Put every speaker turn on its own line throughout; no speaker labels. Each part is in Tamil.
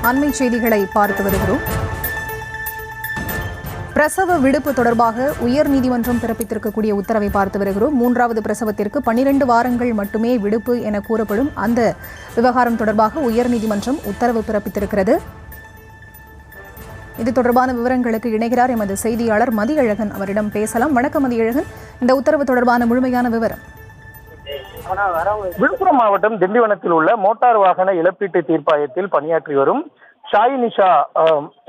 அண்மை செய்திகளை பார்த்து வருகிறோம். பிரசவ விடுப்பு தொடர்பாக உயர்நீதிமன்றம் பிறப்பித்திருக்கக்கூடிய உத்தரவை பார்த்து வருகிறோம். 3வது பிரசவத்திற்கு 12 வாரங்கள் மட்டுமே விடுப்பு என கூறப்படும் அந்த விவகாரம் தொடர்பாக உயர்நீதிமன்றம் உத்தரவு பிறப்பித்திருக்கிறது. இது தொடர்பான விவரங்களுக்கு இணைகிறார் எமது செய்தியாளர் மதியழகன். அவரிடம் பேசலாம். வணக்கம் மதியழகன், இந்த உத்தரவு தொடர்பான முழுமையான விவரம்.
விழுப்புரம் மாவட்டம் திண்டிவனத்தில் உள்ள மோட்டார் வாகன இழப்பீட்டு தீர்ப்பாயத்தில் பணியாற்றி வரும் ஷாய் நிஷா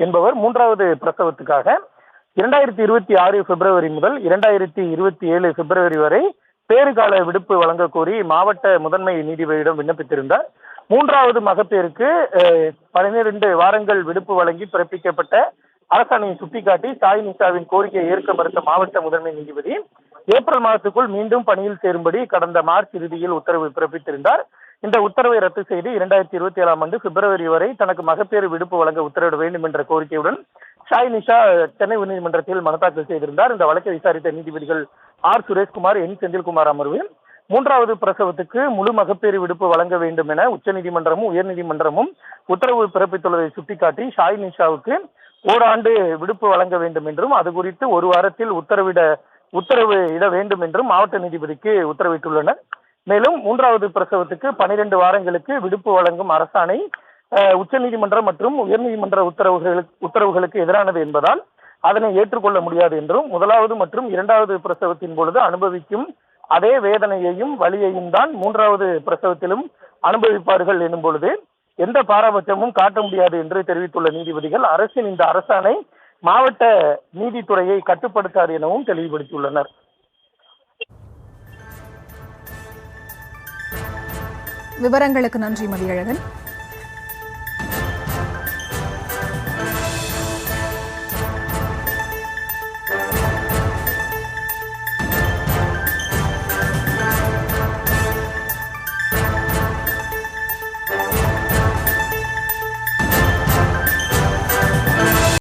என்பவர் 3வது பிரசவத்துக்காக 2026 பிப்ரவரி முதல் 2027 பிப்ரவரி வரை பேறுகால விடுப்பு வழங்க கோரி மாவட்ட முதன்மை நீதிபதியிடம் விண்ணப்பித்திருந்தார். 3வது மகப்பேருக்கு 12 வாரங்கள் விடுப்பு வழங்கி பிறப்பிக்கப்பட்ட அரசாணையை சுட்டிக்காட்டி ஷாய் நிஷாவின் கோரிக்கையை ஏற்க மறுத்த மாவட்ட முதன்மை நீதிபதி ஏப்ரல் மாதத்துக்குள் மீண்டும் பணியில் சேரும்படி கடந்த மார்ச் இறுதியில் உத்தரவு பிறப்பித்திருந்தார். இந்த உத்தரவை ரத்து செய்து 2027ஆம் ஆண்டு பிப்ரவரி வரை தனக்கு மகப்பேறு விடுப்பு வழங்க உத்தரவிட வேண்டும் என்ற கோரிக்கையுடன் ஷாய் நிஷா சென்னை உயர்நீதிமன்றத்தில் மனு தாக்கல் செய்திருந்தார். இந்த வழக்கை விசாரித்த நீதிபதிகள் ஆர் சுரேஷ்குமார், என் செந்தில்குமார் அமர்வு 3வது பிரசவத்துக்கு முழு மகப்பேறு விடுப்பு வழங்க வேண்டும் என உச்சநீதிமன்றமும் உயர்நீதிமன்றமும் உத்தரவு பிறப்பித்துள்ளதை சுட்டிக்காட்டி ஷாய் நிஷாவுக்கு ஓராண்டு விடுப்பு வழங்க வேண்டும் என்றும் அது குறித்து ஒரு வாரத்தில் உத்தரவு இட வேண்டும் என்றும் மாவட்ட நீதிபதிக்கு உத்தரவிட்டுள்ளனர். மேலும் 3வது பிரசவத்துக்கு 12 வாரங்களுக்கு விடுப்பு வழங்கும் அரசாணை உச்சநீதிமன்றம் மற்றும் உயர்நீதிமன்ற உத்தரவுகளுக்கு எதிரானது என்பதால் அதனை ஏற்றுக்கொள்ள முடியாது என்றும் 1வது மற்றும் 2வது பிரசவத்தின் பொழுது அனுபவிக்கும் அதே வேதனையையும் வலியையும் தான் 3வது பிரசவத்திலும் அனுபவிப்பார்கள் எனும் பொழுது எந்த பாரபட்சமும் காட்ட முடியாது என்று தெரிவித்துள்ள நீதிபதிகள் அரசின் இந்த அரசாணை மாவட்ட நீதித்துறையை கட்டுப்படுத்தாது எனவும் தெளிவுபடுத்தியுள்ளனர்.
விவரங்களுக்கு நன்றி மதியழகன்.